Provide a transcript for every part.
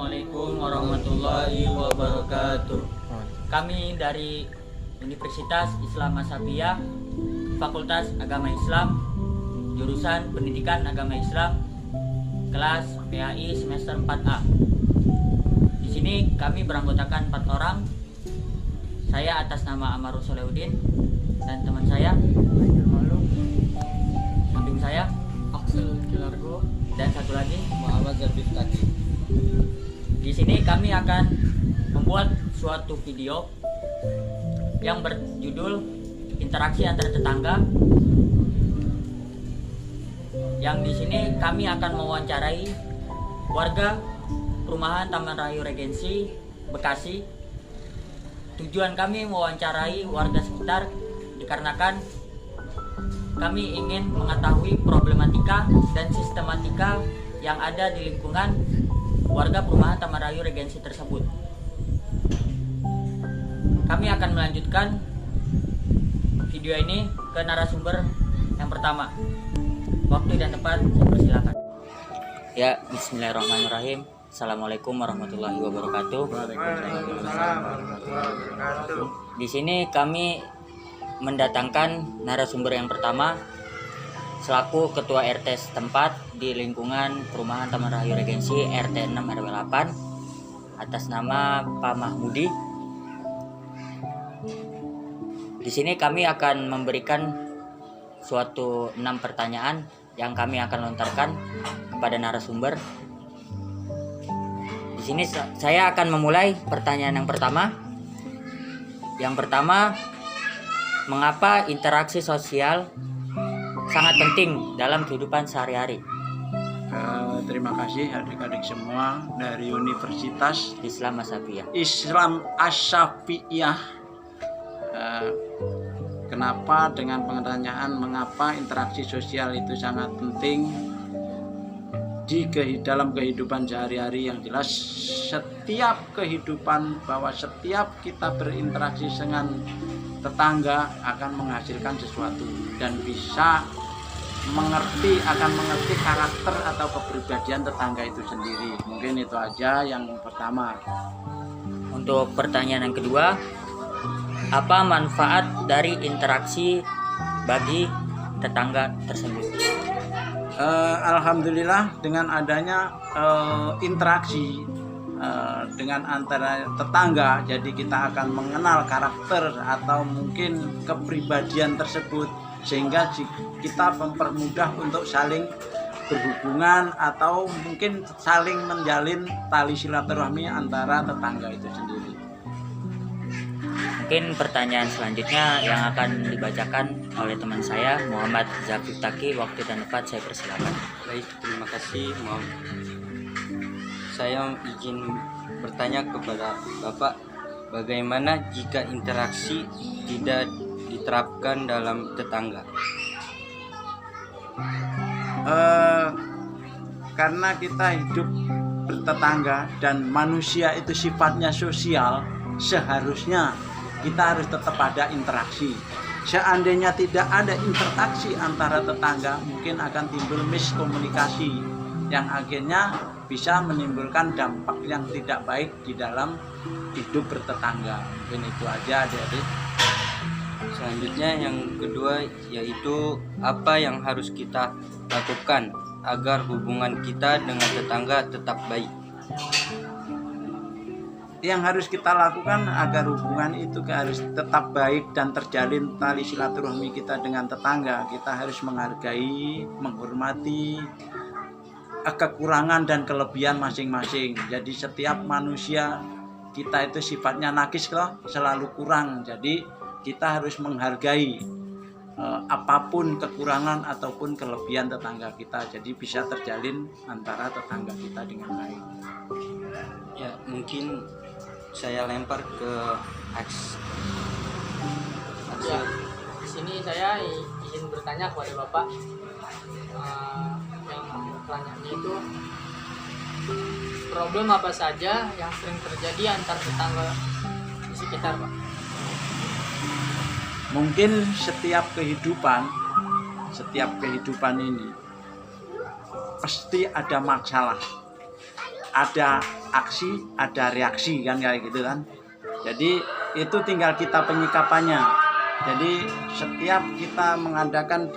Assalamualaikum warahmatullahi wabarakatuh. Kami dari Universitas Islam Asabiyah, Fakultas Agama Islam, jurusan Pendidikan Agama Islam, kelas PAI semester 4A. Di sini kami beranggotakan 4 orang. Saya atas nama Amarul Solehudin dan teman saya samping saya Axel Kilargo dan satu lagi Muhammad Zabif Taki. Di sini kami akan membuat suatu video yang berjudul interaksi antar tetangga. Yang di sini kami akan mewawancarai warga perumahan Taman Rahayu Regensi, Bekasi. Tujuan kami mewawancarai warga sekitar dikarenakan kami ingin mengetahui problematika dan sistematika yang ada di lingkungan warga perumahan Taman Rahayu Regensi tersebut. Kami akan melanjutkan video ini ke narasumber yang pertama. Waktu dan tempat saya persilakan. Ya, bismillahirrahmanirrahim. Assalamualaikum warahmatullahi wabarakatuh. Di sini kami mendatangkan narasumber yang pertama selaku Ketua RT setempat di lingkungan perumahan Taman Rahayu Regensi RT 6 RW 8 atas nama Pak Mahmudi. Di sini kami akan memberikan suatu 6 pertanyaan yang kami akan lontarkan kepada narasumber. Di sini saya akan memulai pertanyaan yang pertama. Yang pertama, mengapa interaksi sosial sangat penting dalam kehidupan sehari-hari? Terima kasih adik-adik semua dari Universitas Islam Asabiyah. Islam Asabiyah. Kenapa dengan pertanyaan mengapa interaksi sosial itu sangat penting dalam kehidupan sehari-hari? Yang jelas setiap kehidupan, bahwa setiap kita berinteraksi dengan tetangga akan menghasilkan sesuatu dan bisa akan mengerti karakter atau kepribadian tetangga itu sendiri. Mungkin itu aja yang pertama. Untuk pertanyaan yang kedua, apa manfaat dari interaksi bagi tetangga tersebut? Alhamdulillah dengan adanya interaksi dengan antara tetangga, jadi kita akan mengenal karakter atau mungkin kepribadian tersebut, sehingga kita mempermudah untuk saling berhubungan atau mungkin saling menjalin tali silaturahmi antara tetangga itu sendiri. Mungkin pertanyaan selanjutnya yang akan dibacakan oleh teman saya Muhammad Zabif Taki. Waktu dan tempat saya persilakan. Baik, terima kasih. Saya izin bertanya kepada Bapak, bagaimana jika interaksi tidak diterapkan dalam tetangga? Karena kita hidup bertetangga dan manusia itu sifatnya sosial, seharusnya kita harus tetap ada interaksi. Seandainya tidak ada interaksi antara tetangga, mungkin akan timbul miskomunikasi yang akhirnya bisa menimbulkan dampak yang tidak baik di dalam hidup bertetangga. Mungkin itu aja, adik-adik. Selanjutnya yang kedua, yaitu apa yang harus kita lakukan agar hubungan kita dengan tetangga tetap baik? Yang harus kita lakukan agar hubungan itu harus tetap baik dan terjalin tali silaturahmi kita dengan tetangga, kita harus menghargai, menghormati kekurangan dan kelebihan masing-masing. Jadi setiap manusia kita itu sifatnya nakis loh, selalu kurang. Jadi kita harus menghargai apapun kekurangan ataupun kelebihan tetangga kita, jadi bisa terjalin antara tetangga kita dengan baik. Ya, mungkin saya lempar ke Axel. Ya, di sini saya izin bertanya kepada Bapak. Yang pertanyaannya itu, problem apa saja yang sering terjadi antar tetangga di sekitar, Pak? Mungkin setiap kehidupan ini pasti ada masalah. ada aksi, ada reaksi kan kayak gitu kan. Jadi itu tinggal kita penyikapannya. Jadi setiap kita mengadakan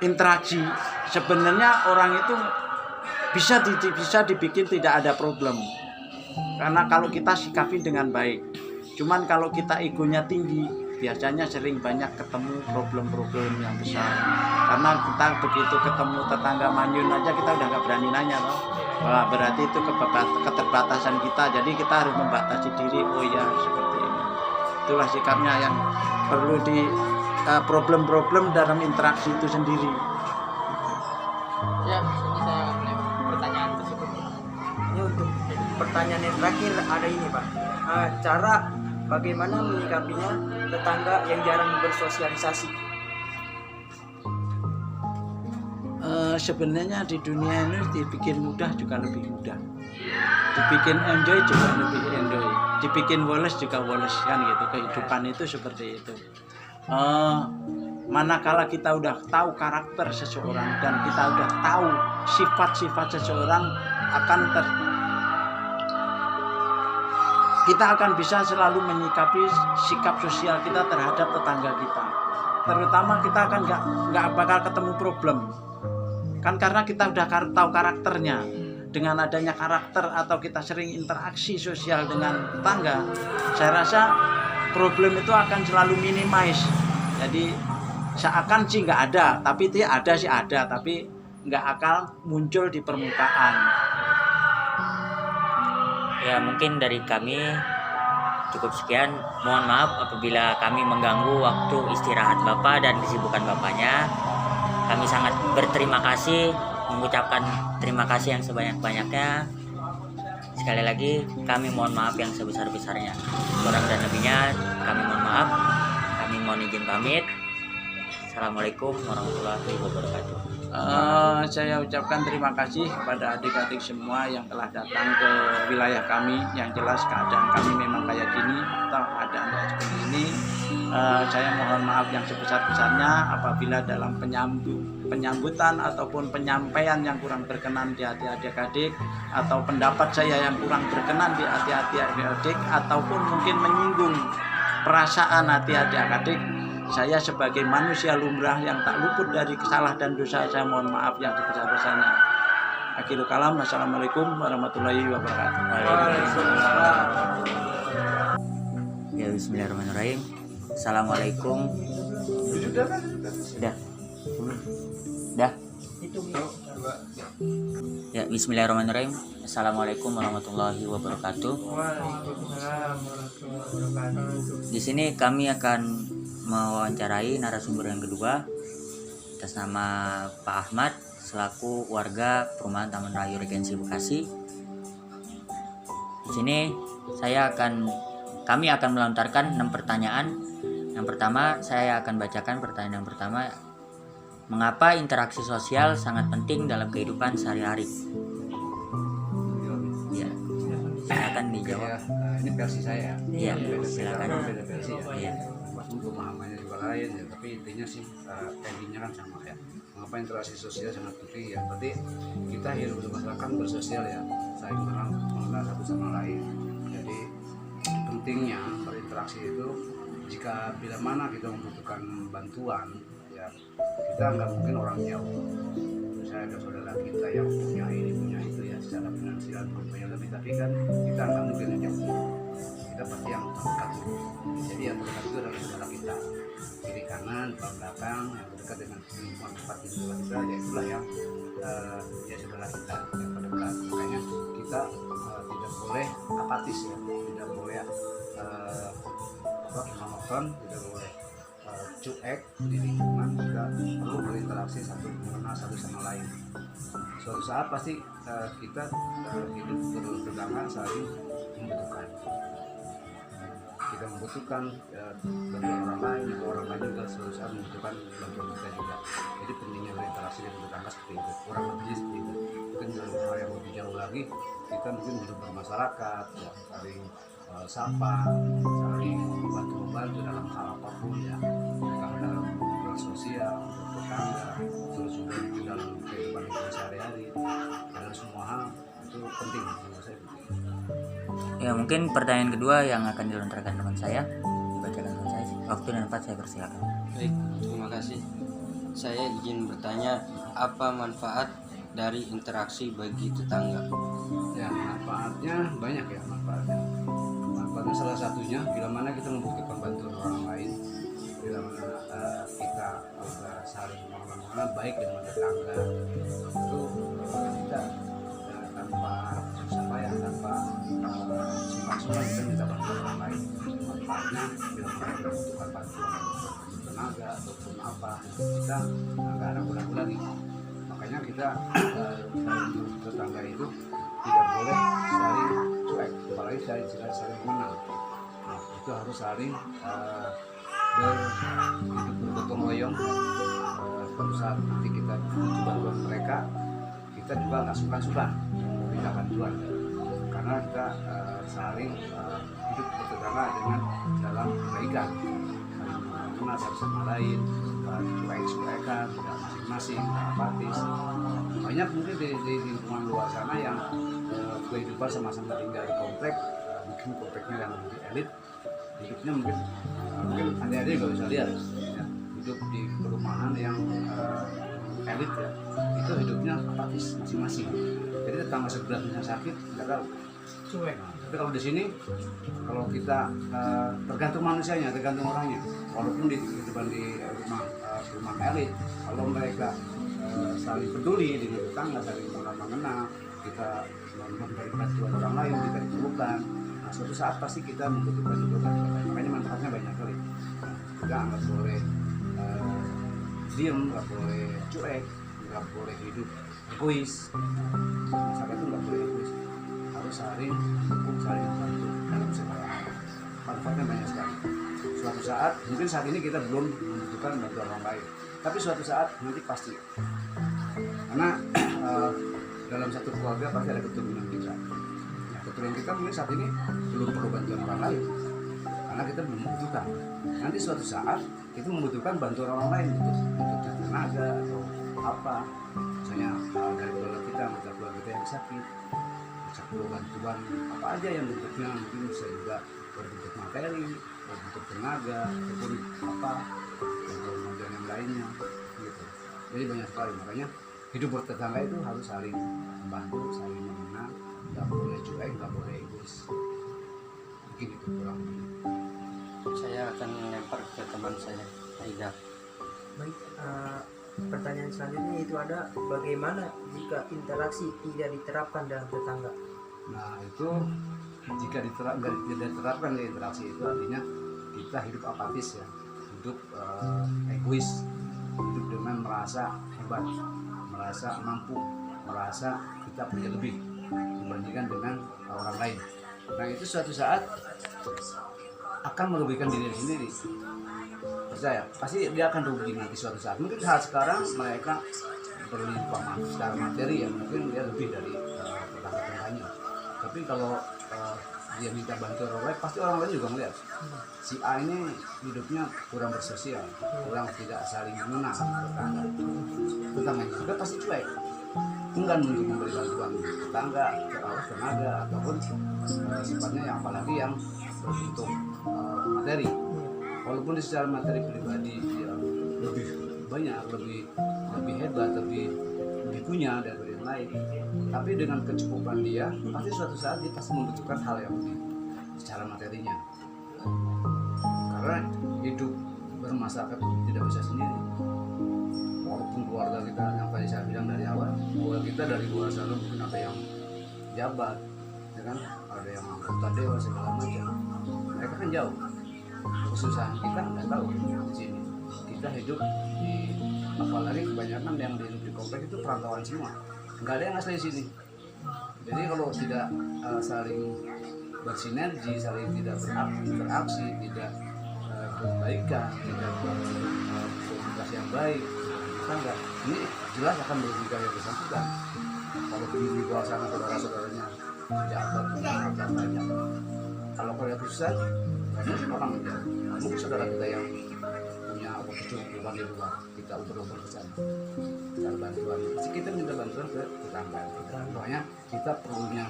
interaksi, sebenarnya orang itu bisa dibikin tidak ada problem. Karena kalau kita sikapi dengan baik. Cuman kalau kita egonya tinggi, biasanya sering banyak ketemu problem-problem yang besar. Karena kita begitu ketemu tetangga manyun aja kita udah nggak berani nanya loh. Wah, berarti itu keterbatasan kita. Jadi kita harus membatasi diri. Oh ya, seperti ini. Itulah sikapnya yang perlu di problem-problem dalam interaksi itu sendiri. Ya, ini saya akan mulai pertanyaan tersebut. Ini untuk pertanyaan yang terakhir ada ini Pak. Cara bagaimana menyikapinya tetangga yang jarang bersosialisasi? Sebenarnya di dunia ini dibikin mudah juga lebih mudah, dibikin enjoy juga lebih enjoy, dibikin woles juga woles kan gitu. Kehidupan itu seperti itu. Manakala kita udah tahu karakter seseorang dan kita udah tahu sifat-sifat seseorang kita akan bisa selalu menyikapi sikap sosial kita terhadap tetangga kita. Terutama kita akan nggak bakal ketemu problem. Kan karena kita udah tahu karakternya. Dengan adanya karakter atau kita sering interaksi sosial dengan tetangga, saya rasa problem itu akan selalu minimize. Jadi seakan sih nggak ada, tapi dia ada sih ada, tapi nggak akan muncul di permukaan. Ya mungkin dari kami cukup sekian. Mohon maaf apabila kami mengganggu waktu istirahat Bapak dan kesibukan Bapaknya. Kami sangat berterima kasih, mengucapkan terima kasih yang sebanyak-banyaknya. Sekali lagi kami mohon maaf yang sebesar-besarnya. Kurang dan lebihnya kami mohon maaf. Kami mohon izin pamit. Assalamualaikum warahmatullahi wabarakatuh. Saya ucapkan terima kasih kepada adik-adik semua yang telah datang ke wilayah kami. Yang jelas keadaan kami memang kayak gini atau keadaan kayak seperti ini. Saya mohon maaf yang sebesar-besarnya apabila dalam penyambutan ataupun penyampaian yang kurang berkenan di hati adik-adik, atau pendapat saya yang kurang berkenan di hati adik-adik, ataupun mungkin menyinggung perasaan hati adik-adik. Saya sebagai manusia lumrah yang tak luput dari kesalahan dan dosa, saya mohon maaf yang sebesar-besarnya. Akhirul kalam, wassalamualaikum warahmatullahi wabarakatuh. Ya bismillahirrahmanirrahim. Assalamualaikum. Sudah. Ya bismillahirrahmanirrahim. Assalamualaikum warahmatullahi wabarakatuh. Di sini kami akan mewawancarai narasumber yang kedua atas nama Pak Ahmad selaku warga perumahan Taman Rahayu Regensi Bekasi. Di sini kami akan melontarkan 6 pertanyaan. Yang pertama, saya akan bacakan pertanyaan yang pertama. Mengapa interaksi sosial sangat penting dalam kehidupan sehari-hari? Ya, silakan dijawab. Ini versi saya. Iya, silakan. Beda versi ya. Iya. Walaupun pemahamannya juga lain ya, tapi intinya sih endingnya kan sama ya. Mengapa interaksi sosial sangat penting ya? Berarti kita hidup bermasyarakat bersosial ya, saling mengenal satu sama lain. Jadi pentingnya berinteraksi itu jika bila mana kita membutuhkan bantuan ya, kita nggak mungkin orang jauh. Misalnya ada saudara kita yang punya ini punya itu ya, secara finansial punya lebih, tapi kan kita nggak mungkin yang jauh. Kita pasti yang terdekat. Jadi yang terdekat itu adalah saudara kita, kiri kanan, depan belakang, yang terdekat dengan lingkungan tempat kita, ya itulah yang ya saudara kita yang terdekat. Makanya kita tidak boleh apatis ya, tidak boleh monoton, tidak boleh cuek di lingkungan. Kita perlu berinteraksi mengenal satu sama lain. Suatu saat pasti kita hidup berdampingan saling membutuhkan. Kita membutuhkan bantuan orang lain, juga orang lain juga suatu saat membutuhkan bantuan kita juga. Jadi pentingnya berinteraksi dan bertetangga seperti itu. Kurang lebih seperti itu. Mungkin dalam hal yang lebih jauh lagi, kita mungkin hidup bermasyarakat, ya, saling sapa, saling membantu dalam hal apapun ya, dalam sosial, tetangga, terus juga dalam kehidupan sehari-hari. Ya, mungkin pertanyaan kedua yang akan dilontarkan teman saya, dibacakan teman saya. Waktu dan tempat saya persilakan. Baik, terima kasih. Saya izin bertanya, apa manfaat dari interaksi bagi tetangga? Ya, manfaatnya banyak ya manfaatnya. Manfaatnya salah satunya bila mana kita membutuhkan bantuan orang lain, bila mana kita saling menolong baik dengan tetangga, itu kita tanpa susah payah, tanpa sungkan-sungkan kita minta bantuan orang lain. Manfaatnya bila mana kita membutuhkan bantuan tenaga ataupun apa, kita nggak ragu-ragu lagi. Makanya kita tetangga itu tidak boleh saling cuek, apalagi saling mengenal. Nah, itu harus saling hidup bergotong royong. Suatu saat nanti kita butuh bantuan mereka, kita juga nggak sungkan-sungkan minta bantuan, karena kita saling hidup bertetangga dengan dalam kebaikan, saling mengenal satu sama lain, cuek-cuekan, tidak masing-masing, apatis. Banyak mungkin di lingkungan luar sana yang kehidupan sama-sama tinggal di komplek, mungkin kompleknya yang lebih elit, hidupnya mungkin adik-adik nggak bisa lihat ya, hidup di perumahan yang elit ya, itu hidupnya apatis masing-masing. Jadi tetangga sebelahnya sakit nggak tahu, cuek. Tapi kalau di sini, kalau kita tergantung manusianya, tergantung orangnya. Walaupun di kehidupan di rumah elit, kalau mereka saling peduli dengan tetangga, saling mengenal, kita memberi bantuan orang lain, kita diperlukan. Nah, suatu saat pasti kita membutuhkan juga bantuan. Makanya manfaatnya banyak kali. Kita nggak boleh diem, nggak boleh cuek, nggak boleh hidup egois. Masyarakat itu nggak boleh egois, harus saling mendukung, saling membantu dalam segala hal. Manfaatnya banyak sekali. Suatu saat, mungkin saat ini kita belum membutuhkan bantuan orang lain, tapi suatu saat nanti pasti. Karena dalam satu keluarga pasti ada keturunan kita. Nah, keturunan kita mungkin saat ini belum perlu bantuan orang lain, karena kita belum membutuhkan. Nanti suatu saat itu membutuhkan bantuan orang lain untuk tenaga atau apa, misalnya dari keluarga kita, anggota keluarga kita yang sakit, bisa perlu bantuan apa aja yang bentuknya, mungkin bisa juga berbentuk materi, berbentuk tenaga, ataupun apa bantuan yang lainnya gitu. Jadi banyak sekali, makanya hidup bertetangga itu harus saling membantu, saling mengenal, nggak boleh cuek, nggak boleh egois. Mungkin itu kurang lebih. Saya akan melempar ke teman saya, Aida. Baik, pertanyaan selanjutnya itu ada, bagaimana jika interaksi tidak diterapkan dalam tetangga? Nah itu jika tidak diterapkan di interaksi itu artinya kita hidup apatis ya, hidup egois, hidup dengan merasa hebat, merasa mampu, merasa kita punya lebih dibandingkan dengan orang lain. Nah itu suatu saat akan merugikan diri sendiri. Percaya, pasti dia akan rugi nanti suatu saat. Mungkin saat sekarang mereka berlimpah secara materi ya, mungkin dia lebih dari tetangga-tetangganya. Tapi kalau dia minta bantuan orang lain, pasti orang lain juga melihat si A ini hidupnya kurang bersosial, kurang tidak saling mengenal tetangganya juga pasti cuek, enggan untuk memberi bantuan tetangga, tenaga ataupun sifatnya yang apalagi yang berbentuk materi. Walaupun secara materi pribadi dia lebih banyak, lebih hebat, lebih punya daripada yang lain, tapi dengan kecukupan dia pasti suatu saat dia pasti membutuhkan hal yang lebih secara materinya. Karena hidup bermasyarakat itu tidak bisa sendiri. Walaupun keluarga kita yang tadi saya bilang dari awal, keluarga kita dari luar sana mungkin ada yang jabat, ya kan, ada yang anggota dewan segala macam. Mereka kan jauh. Kesusahan kita nggak tahu di sini. Kita hidup di, apalagi kebanyakan yang hidup di komplek itu perantauan semua, nggak ada yang asli sini. Jadi kalau tidak saling bersinergi, saling tidak berinteraksi, tidak berbaikan, tidak komunikasi yang baik, kita nggak, ini jelas akan merugikan yang bersangkutan. Kalau di luar sana saudara-saudaranya jabat, harta banyak, kalau kalian susah, banyak orang menjadi. Mungkin saudara kita yang punya kecukupan di luar kita ukur bersama cara bantuan pasti kita minta bantuan ke tetangga makanya kita perlunya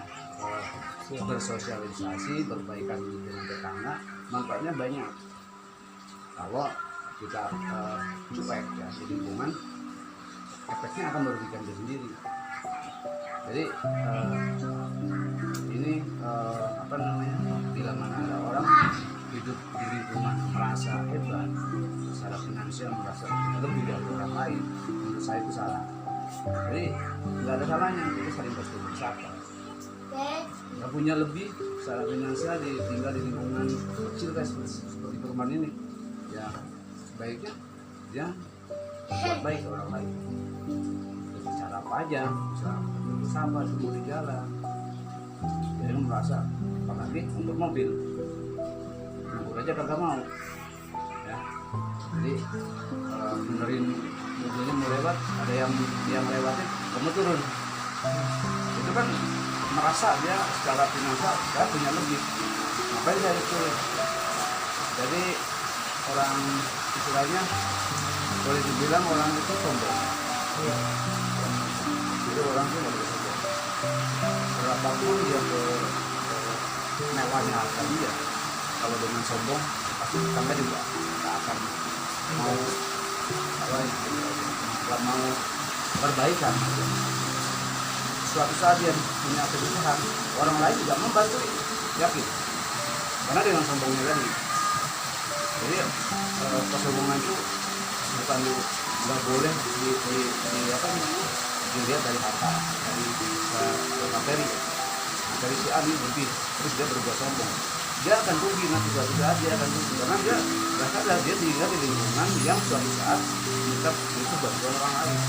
bersosialisasi berbaikan dengan tetangga manfaatnya banyak kalau kita cuek ya di lingkungan efeknya akan merugikan diri sendiri jadi ini apa namanya bila mana ada orang hidup di lingkungan merasa hebat secara finansial merasa lebih dari orang lain menurut saya itu salah jadi nggak ada salahnya kita saling bertolong sapa nggak punya lebih secara finansial tinggal di lingkungan kecil kayak seperti perumahan ini ya sebaiknya dia berbuat baik ke orang lain dengan cara apa aja bisa sampah semua di jalan jadi merasa apalagi untuk mobil nganggur aja kagak mau ya jadi benerin mobilnya mau lewat ada yang lewatin kamu turun itu kan merasa dia secara finansial dia punya lebih ngapain dia harus turun jadi orang istilahnya boleh dibilang orang itu sombong jadi orang itu nggak boleh sombong berapapun dia mewahnya harta dia kalau dengan sombong pasti tetangga juga nggak akan mau nggak mau perbaikan suatu saat dia punya kebutuhan orang lain juga membantu yakin karena dengan sombongnya tadi jadi kesombongan itu bukan nggak boleh di apa namanya dilihat dari harta dari materi si Ali lebih terus dia berbuat sombong dia akan rugi nanti suatu saat dia akan rugi karena dia merasa dia tinggal di lingkungan yang suatu saat minta itu bantuan orang lain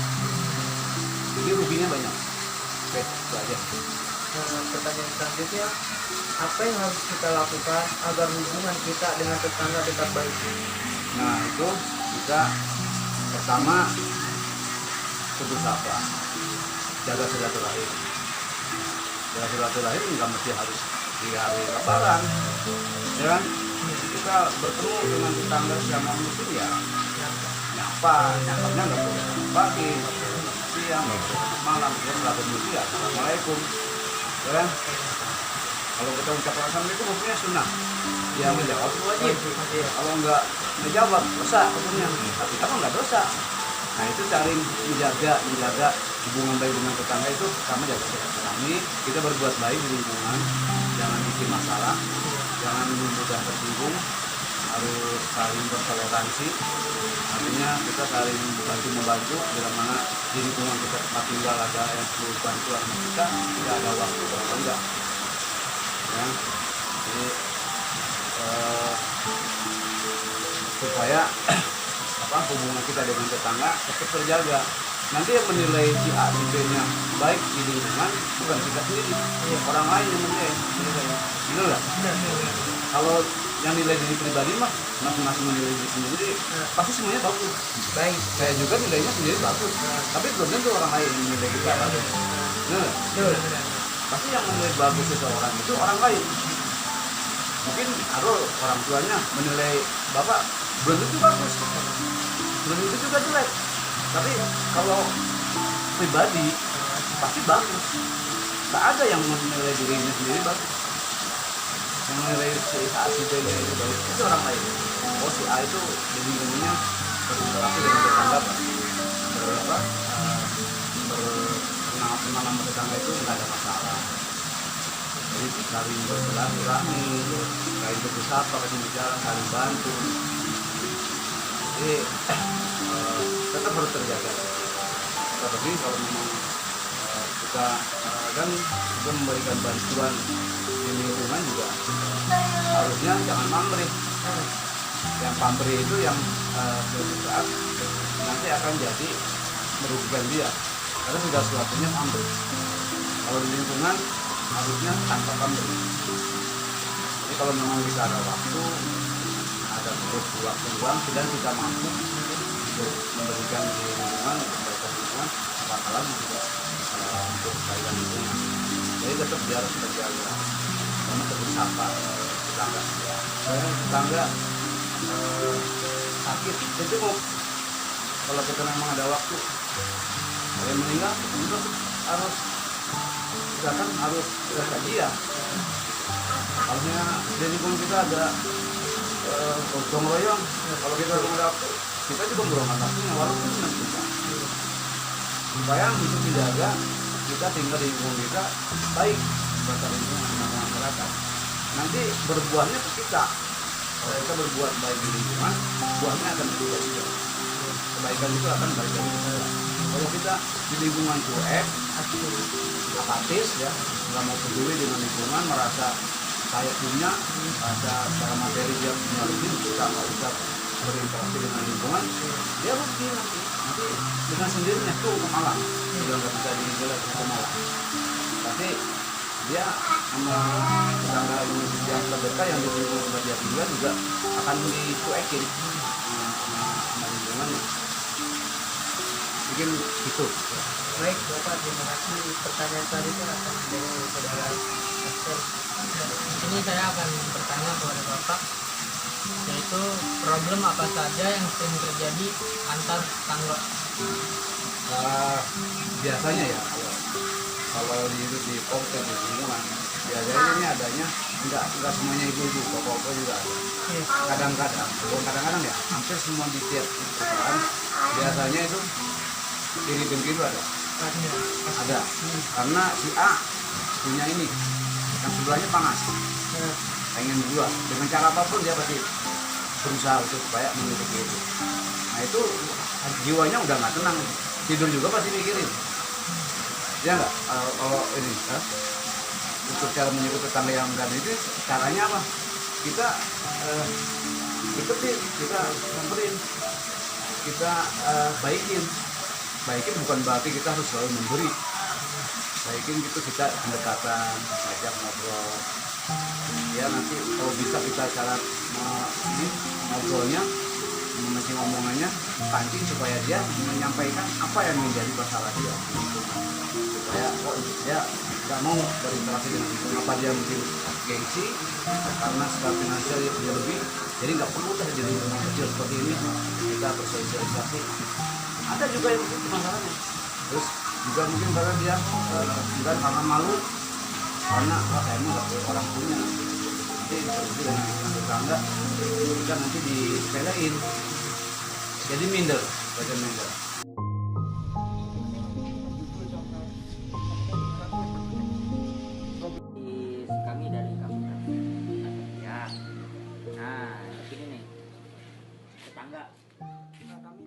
jadi ruginya banyak. Oke, itu aja. Pertanyaan selanjutnya, apa yang harus kita lakukan agar hubungan kita dengan tetangga tetap baik? Nah itu kita pertama putus sapa, jaga silaturahim. Jaga silaturahim nggak mesti harus di hari Lebaran, ya kan? Kita bertemu dengan tetangga siang malam itu ya nyapanya nggak boleh pagi, nggak boleh siang, nggak boleh malam, ya melakukan mulia, assalamualaikum, ya kan? Kalau kita ucapkan assalamualaikum hukumnya sunnah, ya menjawab itu wajib. Kalau nggak menjawab dosa hukumnya, tapi kamu nggak dosa. Nah itu saling menjaga hubungan baik dengan tetangga itu sama jaga silaturahmi. Kita berbuat baik di lingkungan, jangan bikin masalah, jangan mudah tersinggung, harus saling bertoleransi. Artinya kita saling membantu bila mana di lingkungan kita tempat tinggal ada yang perlu bantuan kita, tidak ada waktu berapa enggak. Ya, jadi supaya hubungan kita dengan tetangga tetap terjaga. Nanti yang menilai si A, si B-nya baik di lingkungan bukan kita sendiri, orang lain yang menilai. Benar nggak? Kalau yang nilai diri pribadi mah masing-masing menilai diri sendiri, pasti semuanya bagus. Baik. Saya juga nilainya sendiri bagus, tapi belum tentu orang lain yang menilai kita bagus. Benar? Pasti yang menilai bagus seseorang itu orang lain. Mungkin ada orang tuanya menilai bapak belum tentu bagus, belum tentu juga jelek. Tapi kalau pribadi pasti bagus. Tak ada yang menilai dirinya sendiri bagus. Yang menilai si A, si B itu bagus itu orang lain. Oh si A itu di lingkungannya berinteraksi dengan tetangga, berkenalan sama tetangga itu nggak ada masalah. Jadi saling bersilaturahmi, saling bersapa, kasih jalan, saling bantu. Jadi tetap harus terjaga. Tapi kalau memang kita kan juga memberikan bantuan di lingkungan juga harusnya jangan pamrih. Yang pamrih itu yang suatu saat nanti akan jadi merugikan dia karena sudah sesuatunya pamrih. Kalau di lingkungan harusnya tanpa pamrih. Jadi kalau memang bisa ada waktu, ada waktu luang, sedang kita mampu untuk memberikan di lingkungan, kebaikan lingkungan, apalagi juga untuk kebaikan lingkungan. Jadi tetap harus terjaga, karena tetap sapa tetangga. Saya tetangga sakit ya cukup. Kalau kita memang ada waktu, kalau yang meninggal itu harus misalkan harus dia. Kalau di lingkungan kita ada gotong royong, kalau kita ada waktu, kita juga meluangkan waktunya walaupun cuma sebentar. Supaya untuk dijaga kita tinggal di lingkungan kita baik kata lingkungan sama masyarakat. Nanti berbuahnya ke kita. Kalau kita berbuat baik di lingkungan, buahnya akan kita juga. Kebaikan itu akan balik dari kita. Kalau kita di lingkungan cuek, apatis ya, nggak mau peduli dengan lingkungan, merasa saya punya, merasa secara materi dia punya lebih, kita nggak usah berinteraksi dengan lingkungan, dia rugi nanti dengan sendirinya tuh ke malam, sudah nggak bisa dijelas ke malam. Tapi dia sama tetangga yang terdekat yang di lingkungan tempat dia tinggal juga akan dicuekin sama lingkungannya. Mungkin itu. Baik Bapak, terima kasih. Pertanyaan selanjutnya akan dari saudara Esther. Di sini saya akan bertanya kepada Bapak, yaitu problem apa saja yang sering terjadi antar tetangga. Biasanya ya kalau hidup di komplek di lingkungan biasanya ini adanya enggak semuanya ibu-ibu, bapak-bapak juga ada. Kadang-kadang, bukan kadang-kadang ya, hampir semua di tiap perusahaan biasanya itu iri dengki itu ada. Karena si A punya ini, yang sebelahnya panas, pengen dua dengan cara apapun dia pasti berusaha untuk supaya memiliki itu. Nah itu jiwanya udah nggak tenang, tidur juga pasti mikirin. Ya nggak, kalau ini untuk cara menyebut tetangga yang enggak itu caranya apa? Kita deketin, kita samperin, kita baikin bukan berarti kita harus selalu memberi. Baikin gitu, kita pendekatan, ngajak ngobrol. Ya nanti kalau bisa kita cara ngobrolnya, memancing omongannya, pancing supaya dia menyampaikan apa yang menjadi masalah dia. Supaya dia nggak mau berinteraksi dengan itu. Apa dia mungkin gengsi karena secara finansial dia punya lebih, jadi nggak perlu jadi lingkungan kecil seperti ini kita bersosialisasi. Ada juga yang itu masalahnya. Terus juga mungkin karena dia juga karena malu, karena saya emang nggak boleh orang punya. Nanti terjadi dengan tetangga, kita nanti disepelein, jadi minder, baca minder. Kami dari kampung ya. Nah, ini nih tetangga. Kami